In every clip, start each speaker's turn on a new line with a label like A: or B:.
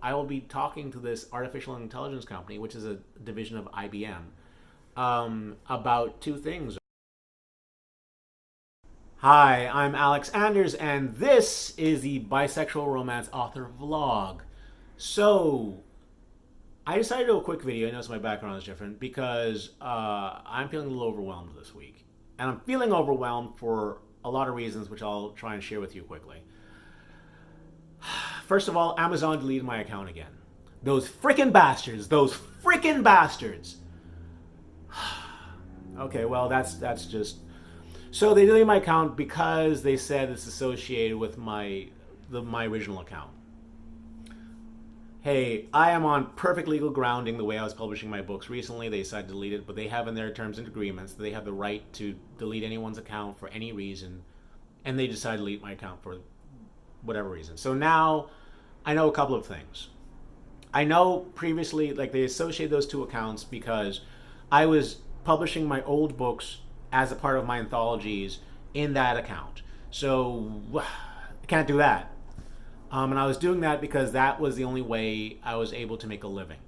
A: I will be talking to this artificial intelligence company, which is a division of IBM, about two things. Hi, I'm Alex Anders, and this is the Bisexual Romance Author Vlog. So, I decided to do a quick video. I notice my background is different because I'm feeling a little overwhelmed this week. And I'm feeling overwhelmed for a lot of reasons, which I'll try and share with you quickly. First of all, Amazon deleted my account again. Those freaking bastards! Those freaking bastards! Okay, well, that's just... So they deleted my account because they said it's associated with my original account. Hey, I am on perfect legal grounding the way I was publishing my books recently. They decided to delete it, but they have in their terms and agreements that they have the right to delete anyone's account for any reason, and they decided to delete my account for whatever reason. So now I know a couple of things. I know previously, like, they associated those two accounts because I was publishing my old books as a part of my anthologies in that account. So I can't do that. And I was doing that because that was the only way I was able to make a living.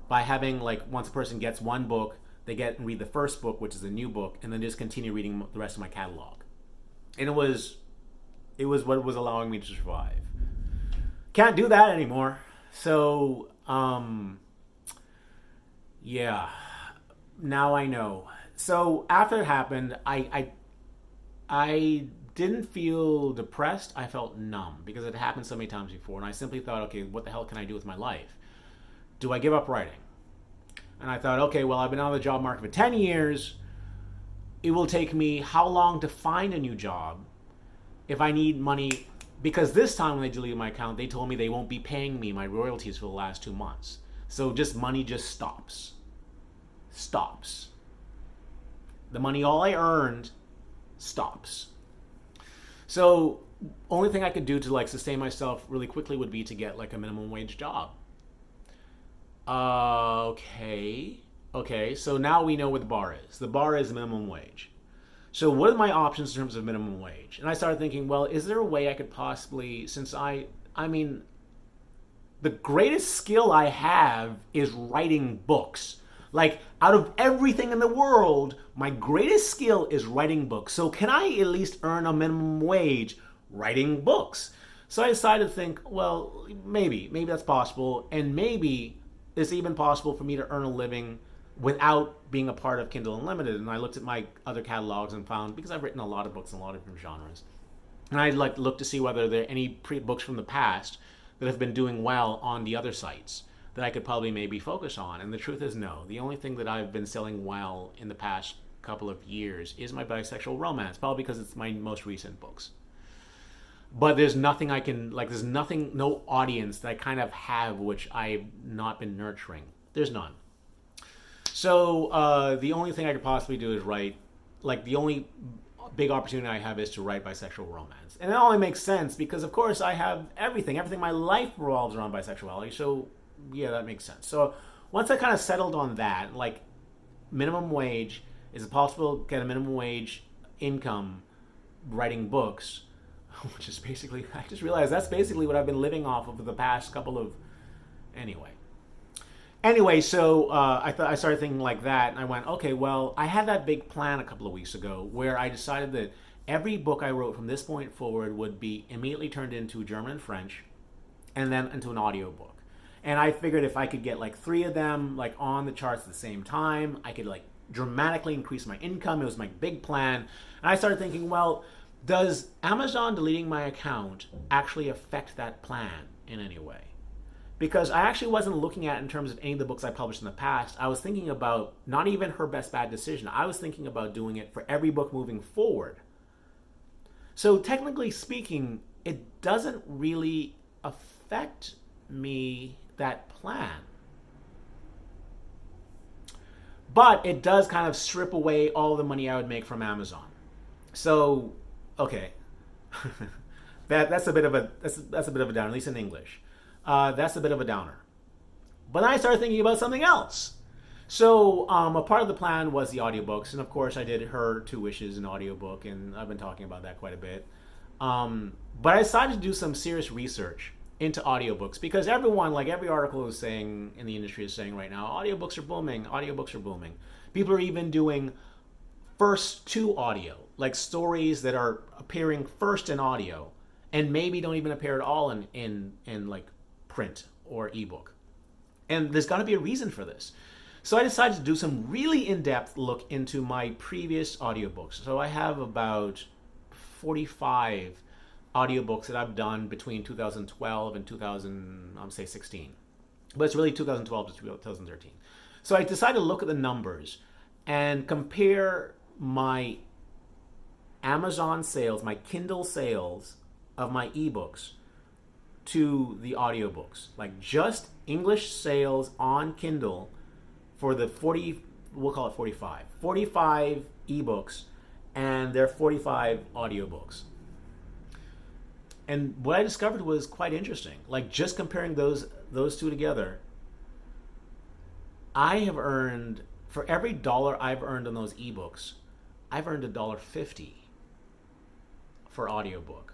A: By having, like, once a person gets one book, they get and read the first book, which is a new book, and then just continue reading the rest of my catalog. And it was what was allowing me to survive. Can't do that anymore. So, yeah. Now I know. So after it happened, I didn't feel depressed. I felt numb because it happened so many times before, and I simply thought, okay, what the hell can I do with my life? Do I give up writing? And I thought, okay, well, I've been out of the job market for 10 years. It will take me how long to find a new job if I need money? Because this time when they deleted my account, they told me they won't be paying me my royalties for the last 2 months. So just money just stops. Stops. The money all I earned stops. So only thing I could do to, like, sustain myself really quickly would be to get, like, a minimum wage job. Okay. So now we know what the bar is. The bar is minimum wage. So what are my options in terms of minimum wage? And I started thinking, well, is there a way I could possibly, since I mean, the greatest skill I have is writing books. Like, out of everything in the world, my greatest skill is writing books. So can I at least earn a minimum wage writing books? So I decided to think, well, maybe that's possible. And maybe it's even possible for me to earn a living without being a part of Kindle Unlimited. And I looked at my other catalogs and found, because I've written a lot of books in a lot of different genres, and I'd like to look to see whether there are any books from the past that have been doing well on the other sites that I could probably maybe focus on. And the truth is, no. The only thing that I've been selling well in the past couple of years is my bisexual romance, probably because it's my most recent books. But there's nothing I can, like, there's nothing, no audience that I kind of have which I've not been nurturing. There's none. So the only thing I could possibly do is write, like, the only big opportunity I have is to write bisexual romance. And it only makes sense because, of course, I have everything in my life revolves around bisexuality. So yeah, that makes sense. So once I kind of settled on that, like, minimum wage, is it possible to get a minimum wage income writing books? Which is basically, I just realized that's basically what I've been living off of for the past couple of, Anyway, so I started thinking like that, and I went, okay, well, I had that big plan a couple of weeks ago where I decided that every book I wrote from this point forward would be immediately turned into German and French, and then into an audiobook. And I figured if I could get, like, 3 of them, like, on the charts at the same time, I could, like, dramatically increase my income. It was my big plan. And I started thinking, well, does Amazon deleting my account actually affect that plan in any way? Because I actually wasn't looking at it in terms of any of the books I published in the past. I was thinking about not even Her Best Bad Decision. I was thinking about doing it for every book moving forward. So technically speaking, it doesn't really affect me, that plan. But it does kind of strip away all the money I would make from Amazon. So, okay. that's a bit of a downer, at least in English. That's a bit of a downer. But then I started thinking about something else. So a part of the plan was the audiobooks, and of course I did Her Two Wishes in audiobook, and I've been talking about that quite a bit. But I decided to do some serious research into audiobooks, because everyone, like every article is saying in the industry is saying right now, audiobooks are booming, audiobooks are booming. People are even doing first to audio, like stories that are appearing first in audio and maybe don't even appear at all in like print or ebook. And there's got to be a reason for this. So I decided to do some really in-depth look into my previous audiobooks. So I have about 45 audiobooks that I've done between 2012 and 2016. But it's really 2012 to 2013. So I decided to look at the numbers and compare my Amazon sales, my Kindle sales of my ebooks to the audiobooks. Like just English sales on Kindle for the 40, we'll call it 45 ebooks and their 45 audiobooks. And what I discovered was quite interesting. Like just comparing those two together, I have earned, for every dollar I've earned on those ebooks, I've earned $1.50 for audiobook.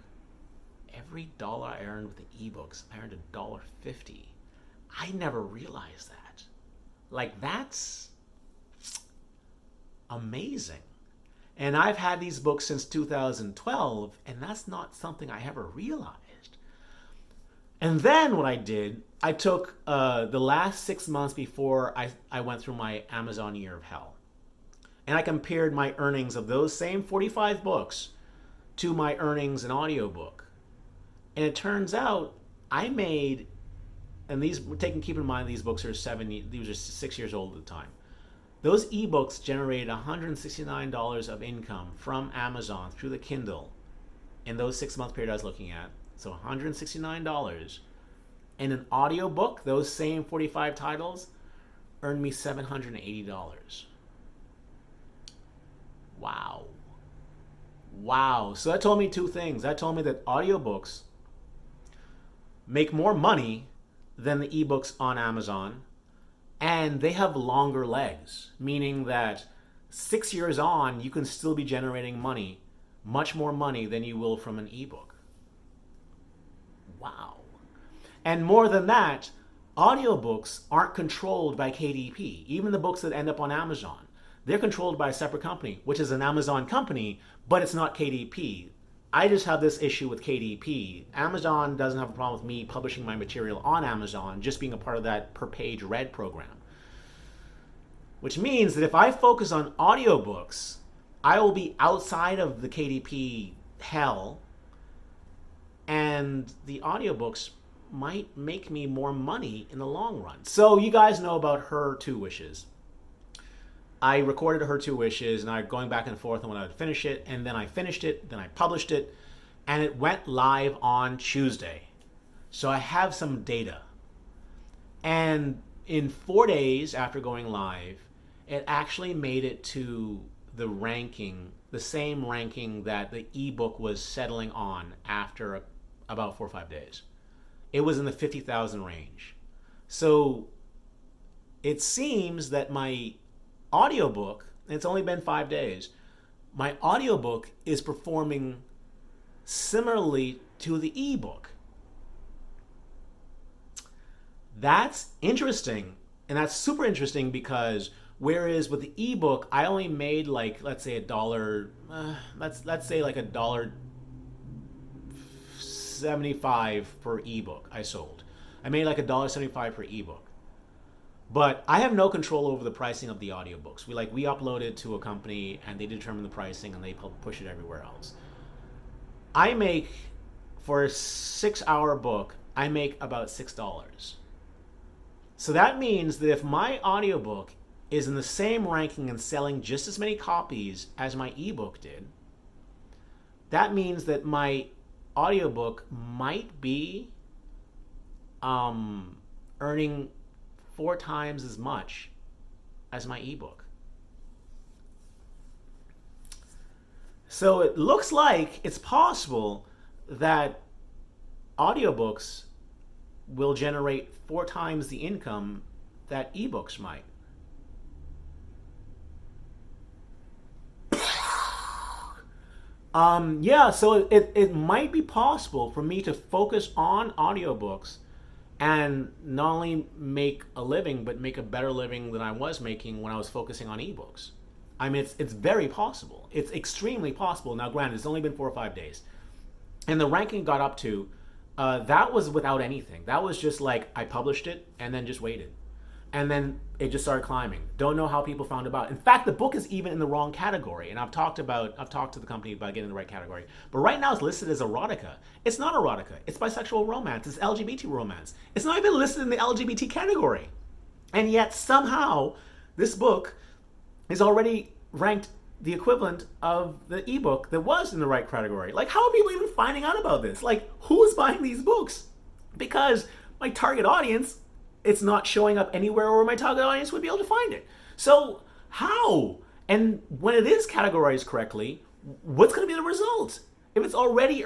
A: Every dollar I earned with the ebooks, I earned $1.50. I never realized that. Like that's amazing. And I've had these books since 2012, and that's not something I ever realized. And then what I did, I took the last 6 months before I went through my Amazon year of hell. And I compared my earnings of those same 45 books to my earnings in audiobook. And it turns out I made, and keep in mind these books are these are 6 years old at the time. Those ebooks generated $169 of income from Amazon through the Kindle in those 6 month period I was looking at. So $169. And an audiobook, those same 45 titles, earned me $780. Wow. So that told me two things. That told me that audiobooks make more money than the ebooks on Amazon, and they have longer legs, meaning that 6 years on, you can still be generating money, much more money than you will from an ebook. Wow. And more than that, audiobooks aren't controlled by KDP. Even the books that end up on Amazon, they're controlled by a separate company, which is an Amazon company, but it's not KDP. I just have this issue with KDP. Amazon doesn't have a problem with me publishing my material on Amazon, just being a part of that per page read program. Which means that if I focus on audiobooks, I will be outside of the KDP hell, and the audiobooks might make me more money in the long run. So you guys know about Her Two Wishes. I recorded Her Two Wishes, and I was going back and forth on when I would finish it, and then I finished it, then I published it, and it went live on Tuesday. So I have some data. And in 4 days after going live, it actually made it to the ranking, the same ranking that the ebook was settling on after about 4 or 5 days. It was in the 50,000 range. So it seems that my audiobook, and it's only been 5 days, my audiobook is performing similarly to the ebook. That's interesting, and that's super interesting because whereas with the ebook, I only made like, let's say $1, let's say like $1.75 per ebook I sold. I made like $1.75 per ebook. But I have no control over the pricing of the audiobooks. We upload it to a company and they determine the pricing and they push it everywhere else. I make, for a 6-hour book, I make about $6. So that means that if my audiobook is in the same ranking and selling just as many copies as my ebook did, that means that my audiobook might be earning 4 times as much as my ebook. So it looks like it's possible that audiobooks will generate 4 times the income that ebooks might. Yeah, so it might be possible for me to focus on audiobooks and not only make a living, but make a better living than I was making when I was focusing on ebooks. I mean, it's very possible. It's extremely possible. Now, granted, it's only been 4 or 5 days, and the ranking got up to that was without anything. That was just like I published it and then just waited, and then it just started climbing. Don't know how people found about it. In fact, the book is even in the wrong category, and I've talked to the company about getting the right category. But right now, it's listed as erotica. It's not erotica. It's bisexual romance. It's LGBT romance. It's not even listed in the LGBT category, and yet somehow this book is already ranked the equivalent of the ebook that was in the right category. Like, how are people even finding out about this? Like, who's buying these books? Because my target audience, it's not showing up anywhere where my target audience would be able to find it. So, how? And when it is categorized correctly, what's going to be the result? If it's already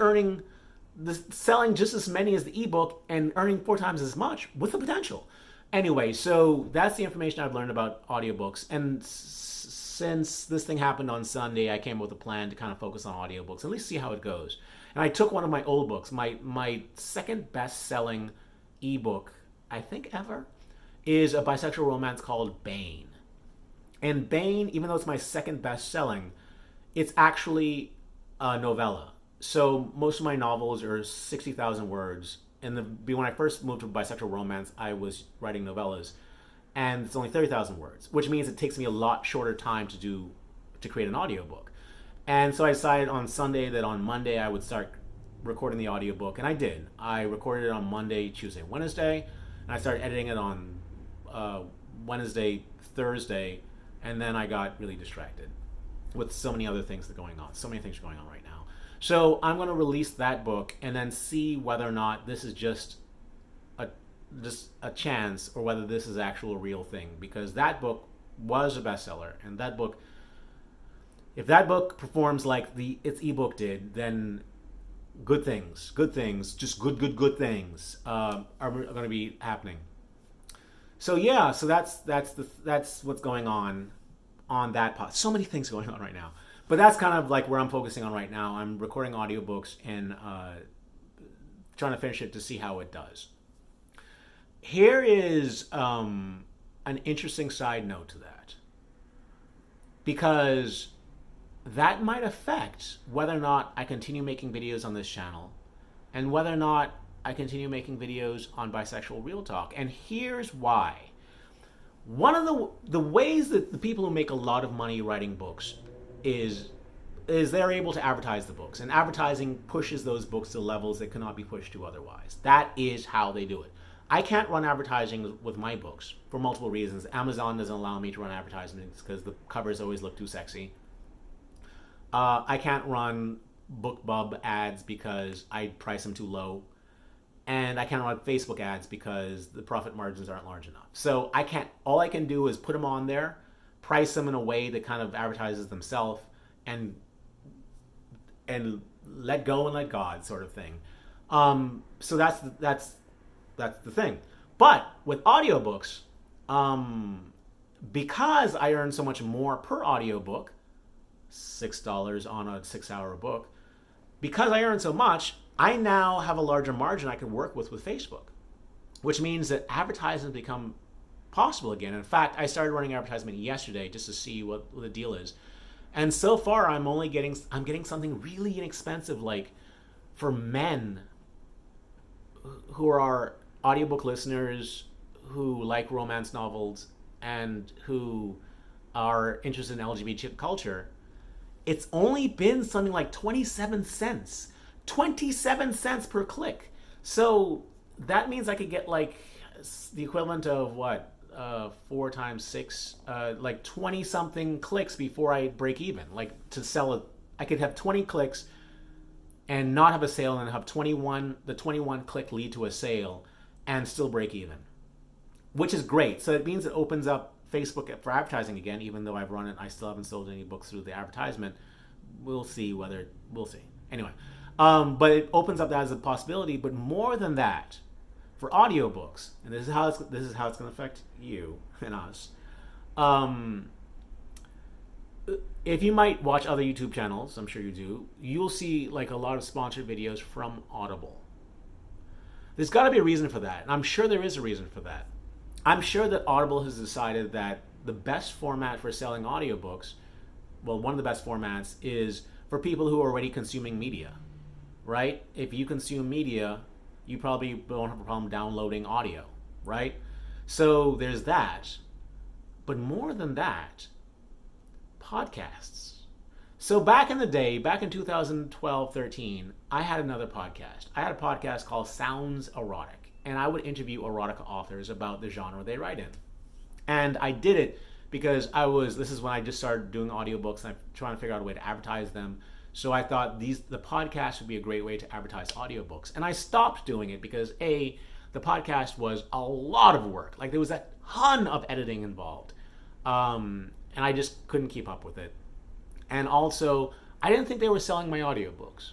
A: selling just as many as the ebook and earning 4 times as much, what's the potential? Anyway, so that's the information I've learned about audiobooks. And since this thing happened on Sunday, I came up with a plan to kind of focus on audiobooks, at least see how it goes. And I took one of my old books, my second best-selling ebook, I think ever, is a bisexual romance called Bane. And Bane, even though it's my second best-selling, it's actually a novella. So most of my novels are 60,000 words. And when I first moved to bisexual romance, I was writing novellas, and it's only 30,000 words, which means it takes me a lot shorter time to create an audiobook. And so I decided on Sunday that on Monday I would start recording the audiobook, and I did. I recorded it on Monday, Tuesday, Wednesday, and I started editing it on Wednesday, Thursday, and then I got really distracted with so many other things that are going on. So many things are going on right now. So I'm going to release that book and then see whether or not this is just a chance or whether this is actual real thing, because that book was a bestseller, and that book, if that book performs like its ebook did, then good things, just good things are going to be happening. So yeah, so that's what's going on that part. So many things going on right now, but that's kind of like where I'm focusing on right now. I'm recording audiobooks and trying to finish it to see how it does. Here is an interesting side note to that, because that might affect whether or not I continue making videos on this channel and whether or not I continue making videos on Bisexual Real Talk. And here's why. One of the ways that the people who make a lot of money writing books is they're able to advertise the books, and advertising pushes those books to levels that cannot be pushed to otherwise. That is how they do it. I can't run advertising with my books for multiple reasons. Amazon doesn't allow me to run advertisements because the covers always look too sexy. I can't run BookBub ads because I price them too low. And I can't run Facebook ads because the profit margins aren't large enough. So all I can do is put them on there, price them in a way that kind of advertises themselves, and let go and let God sort of thing. So that's the thing. But with audiobooks, because I earn so much more per audiobook, $6 on a 6-hour book, because I earn so much, I now have a larger margin I can work with Facebook, which means that advertisements become possible again. In fact, I started running advertisement yesterday just to see what the deal is. And so far, I'm getting something really inexpensive, like for men who are audiobook listeners who like romance novels and who are interested in LGBT culture. It's only been something like 27 cents. 27 cents per click. So that means I could get like the equivalent of what? 4 times 6, like 20 something clicks before I break even. Like to sell it, I could have 20 clicks and not have a sale, and have the 21 click lead to a sale and still break even, which is great. So it means it opens up Facebook for advertising again, even though I've run it. I still haven't sold any books through the advertisement. We'll see. Anyway, but it opens up that as a possibility. But more than that, for audiobooks, and this is how it's going to affect you and us. if you might watch other YouTube channels, I'm sure you do, you'll see like a lot of sponsored videos from Audible. There's got to be a reason for that, and I'm sure there is a reason for that. I'm sure that Audible has decided that the best format for selling audiobooks, well, one of the best formats is for people who are already consuming media, right? If you consume media, you probably don't have a problem downloading audio, right? So there's that. But more than that, podcasts. So back in the day, back in 2012, 13, I had another podcast. I had a podcast called Sounds Erotic, and I would interview erotica authors about the genre they write in. And I did it because this is when I just started doing audiobooks and I'm trying to figure out a way to advertise them. So I thought the podcast would be a great way to advertise audiobooks. And I stopped doing it because the podcast was a lot of work. Like there was a ton of editing involved. And I just couldn't keep up with it. And also, I didn't think they were selling my audiobooks.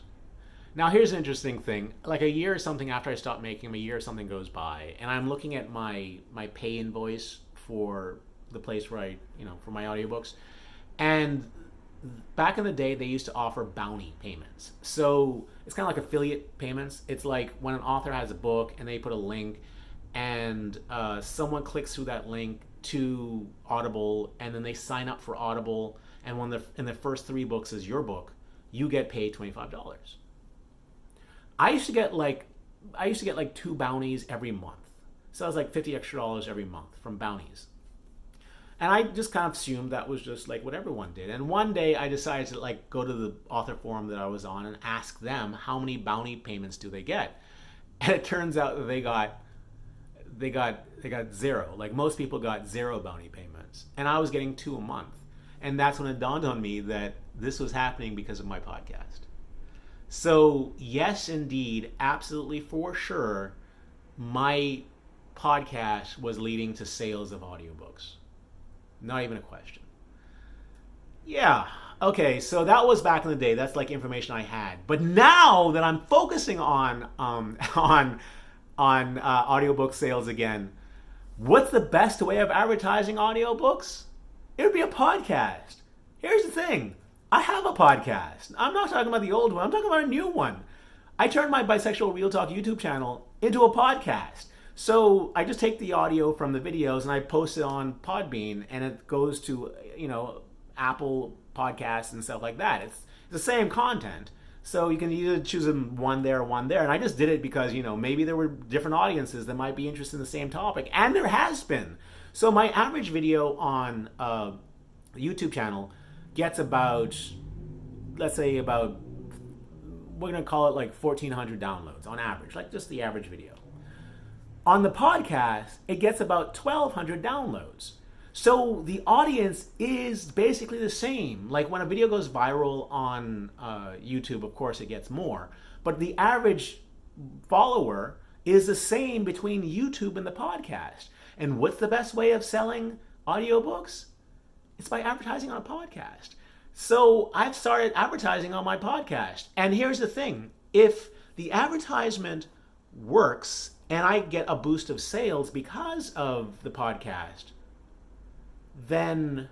A: Now, here's an interesting thing. Like a year or something after I stopped making them, a year or something goes by, and I'm looking at my pay invoice for the place where for my audiobooks. And back in the day, they used to offer bounty payments. So it's kind of like affiliate payments. It's like when an author has a book and they put a link and someone clicks through that link to Audible, and then they sign up for Audible, and when in the first 3 books is your book, you get paid $25. I used to get like 2 bounties every month, so that was like $50 extra every month from bounties, and I just kind of assumed that was just like what everyone did. And one day I decided to like go to the author forum that I was on and ask them how many bounty payments do they get, and it turns out that they got 0. Like most people got 0 bounty payments, and I was getting 2 a month. And that's when it dawned on me that this was happening because of my podcast. So yes, indeed, absolutely for sure, my podcast was leading to sales of audiobooks. Not even a question. Yeah. Okay, so that was back in the day. That's like information I had. But now that I'm focusing on audiobook sales again, what's the best way of advertising audiobooks? It would be a podcast. Here's the thing. I have a podcast. I'm not talking about the old one. I'm talking about a new one. I turned my Bisexual Real Talk YouTube channel into a podcast. So I just take the audio from the videos and I post it on Podbean, and it goes to, Apple Podcasts and stuff like that. It's the same content. So you can either choose one there, one there. And I just did it because, maybe there were different audiences that might be interested in the same topic. And there has been. So my average video on the YouTube channel gets about, we're going to call it like 1,400 downloads on average, like just the average video. On the podcast, it gets about 1,200 downloads. So the audience is basically the same. Like when a video goes viral on YouTube, of course it gets more. But the average follower is the same between YouTube and the podcast. And what's the best way of selling audiobooks? It's by advertising on a podcast. So I've started advertising on my podcast. And here's the thing. If the advertisement works and I get a boost of sales because of the podcast, then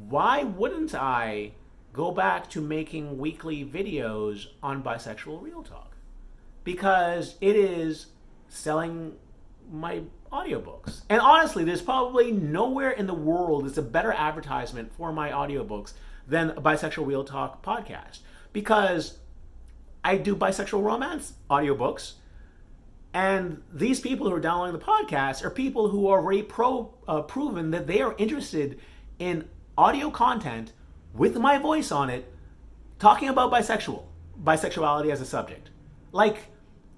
A: why wouldn't I go back to making weekly videos on Bisexual Real Talk? Because it is selling my audiobooks. And honestly, there's probably nowhere in the world that's a better advertisement for my audiobooks than a Bisexual Real Talk podcast. Because I do bisexual romance audiobooks, and these people who are downloading the podcast are people who are already proven that they are interested in audio content with my voice on it, talking about bisexuality as a subject. Like,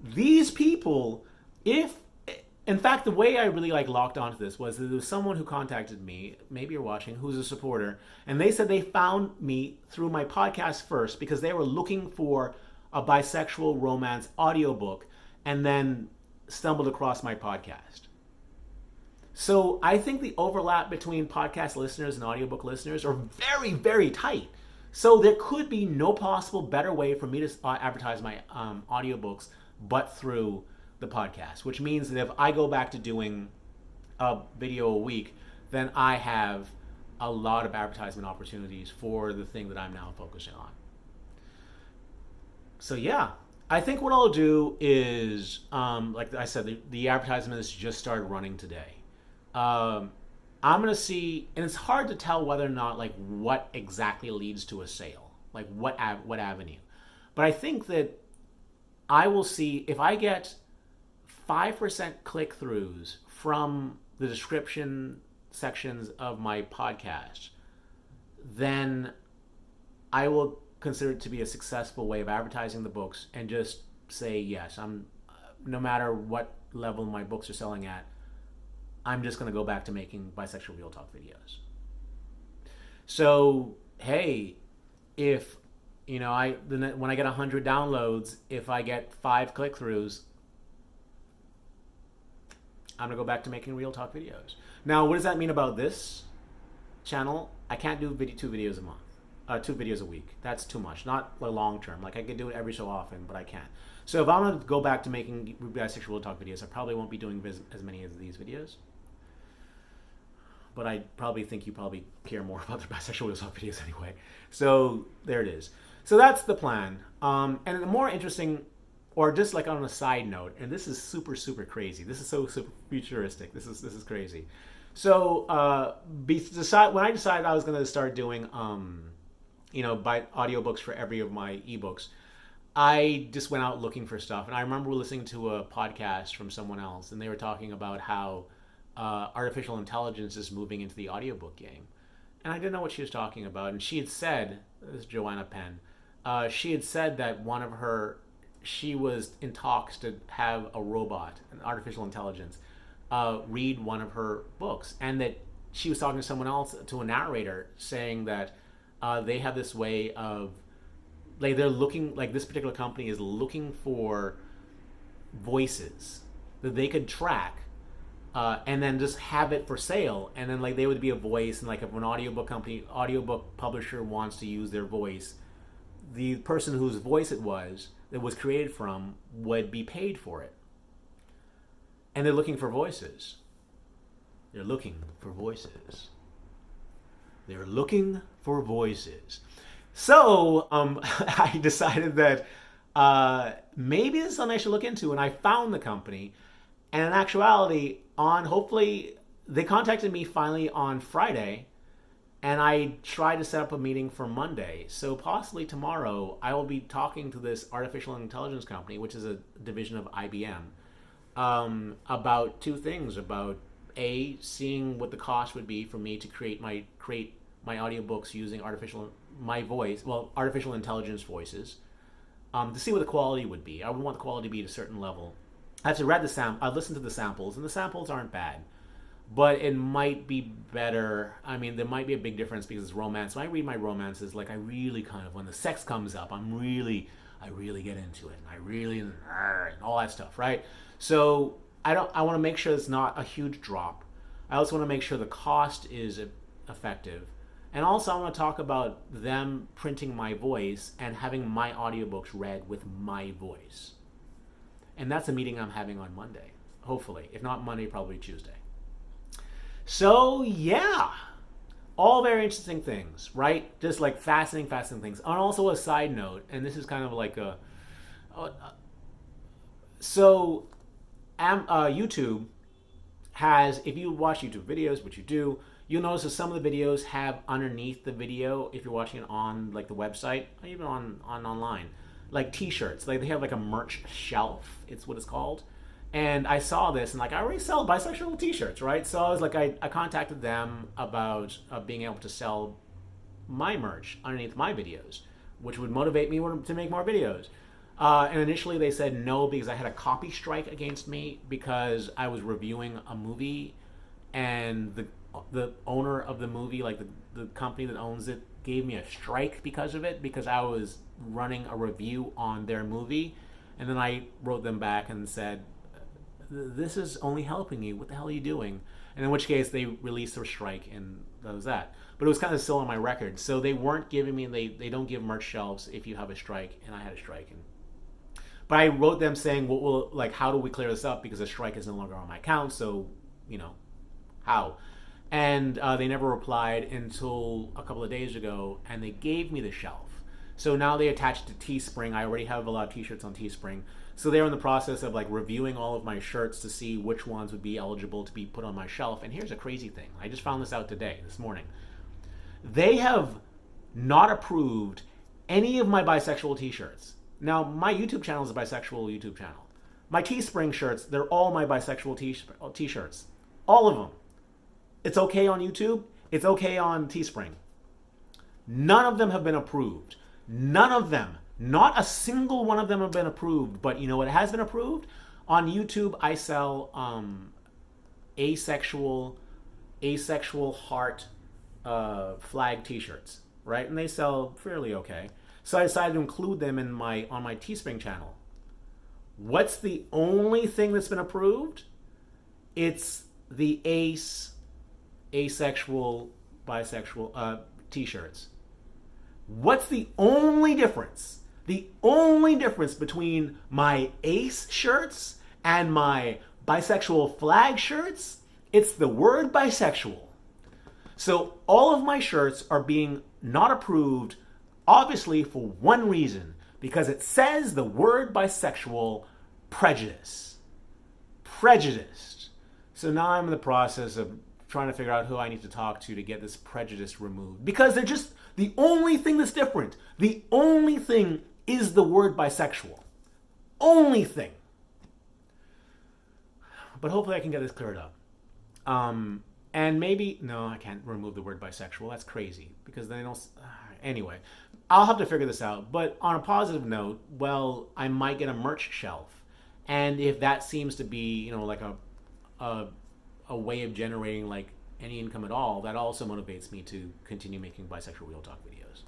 A: these people, in fact, the way I really locked onto this was that there was someone who contacted me, maybe you're watching, who's a supporter, and they said they found me through my podcast first because they were looking for a bisexual romance audiobook and then stumbled across my podcast. So I think the overlap between podcast listeners and audiobook listeners are very, very tight. So there could be no possible better way for me to advertise my audiobooks but through the podcast, which means that if I go back to doing a video a week, then I have a lot of advertisement opportunities for the thing that I'm now focusing on. So yeah, I think what I'll do is, like I said, the advertisements just started running today. Um, I'm gonna see, and it's hard to tell whether or not like what exactly leads to a sale, like what avenue. But I think that I will see if I get 5% click throughs from the description sections of my podcast, then I will consider it to be a successful way of advertising the books and just say, yes, I'm, no matter what level my books are selling at, I'm just going to go back to making bisexual real talk videos. So, hey, if, when I get 100 downloads, if I get 5 click throughs, I'm going to go back to making real talk videos. Now, what does that mean about this channel? I can't do 2 videos a month, 2 videos a week. That's too much. Not long term. Like I could do it every so often, but I can't. So if I'm going to go back to making bisexual real talk videos, I probably won't be doing as many of these videos. But I probably think you probably care more about the bisexual real talk videos anyway. So there it is. So that's the plan. And the more interesting, or just like on a side note, and this is super, super crazy. This is so super futuristic. This is crazy. So when I decided I was going to start doing, by audiobooks for every of my ebooks, I just went out looking for stuff. And I remember listening to a podcast from someone else, and they were talking about how artificial intelligence is moving into the audiobook game. And I didn't know what she was talking about. And she had said, this is Joanna Penn, she had said that she was in talks to have a robot, an artificial intelligence, read one of her books. And that she was talking to someone else, to a narrator, saying that they have this way of, like they're looking, like this particular company is looking for voices that they could track and then just have it for sale. And then like they would be a voice, and like if an audiobook publisher wants to use their voice, the person whose voice it was created from would be paid for it. And they're looking for voices. They're looking for voices. They're looking for voices. So I decided that maybe this is something I should look into, and I found the company. And in actuality, hopefully, they contacted me finally on Friday, and I tried to set up a meeting for Monday. So possibly tomorrow, I will be talking to this artificial intelligence company, which is a division of IBM, about 2 things. About seeing what the cost would be for me to create my audiobooks using artificial intelligence voices, to see what the quality would be. I would want the quality to be at a certain level. I've listened to the samples, and the samples aren't bad, but it might be better. I mean, there might be a big difference because it's romance. When I read my romances, like I really kind of, when the sex comes up, I really get into it, and I really, and all that stuff, right? So I want to make sure it's not a huge drop. I also want to make sure the cost is effective. And also I want to talk about them printing my voice and having my audiobooks read with my voice. And that's a meeting I'm having on Monday, hopefully. If not Monday, probably Tuesday. So yeah, all very interesting things, right? Just like fascinating things. And also a side note, and this is kind of like YouTube has, if you watch YouTube videos, which you do, you'll notice that some of the videos have underneath the video, if you're watching it on like the website, or even on online, like t-shirts. Like they have like a merch shelf, it's what it's called. And I saw this, and like I already sell bisexual t-shirts, right? So I was like, I contacted them about being able to sell my merch underneath my videos, which would motivate me to make more videos. And initially they said no, because I had a copy strike against me because I was reviewing a movie, and the owner of the movie, like the company that owns it, gave me a strike because of it, because I was running a review on their movie. And then I wrote them back and said, this is only helping you. What the hell are you doing? And in which case they released their strike, and that was that. But it was kind of still on my record. So they weren't giving me, they don't give merch shelves if you have a strike, and I had a strike. But I wrote them saying, how do we clear this up? Because a strike is no longer on my account, so, how? And they never replied until a couple of days ago, and they gave me the shelf. So now they attached to Teespring. I already have a lot of t-shirts on Teespring. So they're in the process of like reviewing all of my shirts to see which ones would be eligible to be put on my shelf. And here's a crazy thing. I just found this out today, this morning. They have not approved any of my bisexual t-shirts. Now, my YouTube channel is a bisexual YouTube channel. My Teespring shirts, they're all my bisexual t-shirts. All of them. It's okay on YouTube. It's okay on Teespring. None of them have been approved. None of them. Not a single one of them have been approved. But you know what has been approved? On YouTube, I sell asexual heart flag t-shirts, right? And they sell fairly okay. So I decided to include them on my Teespring channel. What's the only thing that's been approved? It's the asexual, bisexual t-shirts. What's the only difference? The only difference between my ace shirts and my bisexual flag shirts, it's the word bisexual. So all of my shirts are being not approved, obviously for one reason, because it says the word bisexual, prejudiced. So now I'm in the process of trying to figure out who I need to talk to get this prejudice removed. Because they're just the only thing that's different. The only thing is the word bisexual. Only thing. But hopefully I can get this cleared up. And maybe, no, I can't remove the word bisexual. That's crazy. Because then I don't... Anyway, I'll have to figure this out. But on a positive note, well, I might get a merch shelf. And if that seems to be, you know, like a way of generating like any income at all, that also motivates me to continue making bisexual real talk videos.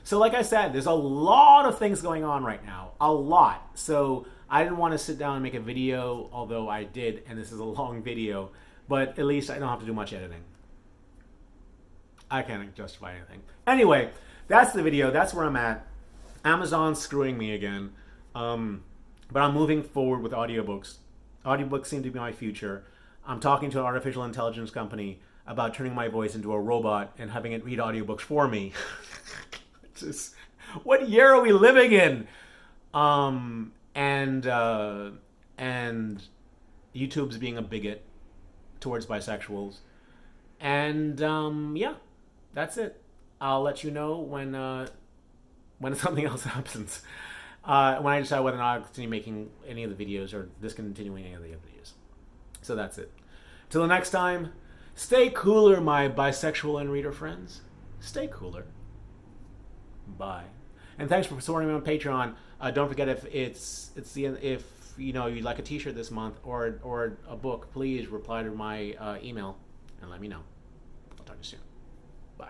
A: So like I said, there's a lot of things going on right now. A lot. So I didn't want to sit down and make a video, although I did, and this is a long video, but at least I don't have to do much editing. I can't justify anything. Anyway, that's the video. That's where I'm at. Amazon's screwing me again. But I'm moving forward with audiobooks. Audiobooks seem to be my future. I'm talking to an artificial intelligence company about turning my voice into a robot and having it read audiobooks for me. Just, what year are we living in? And YouTube's being a bigot towards bisexuals. And yeah, that's it. I'll let you know when something else happens. When I decide whether or not I'll continue making any of the videos or discontinuing any of the videos. So that's it. Till the next time, stay cooler, my bisexual and reader friends. Stay cooler. Bye. And thanks for supporting me on Patreon. Don't forget, if you know you'd like a t-shirt this month or a book, please reply to my email and let me know. I'll talk to you soon. Bye.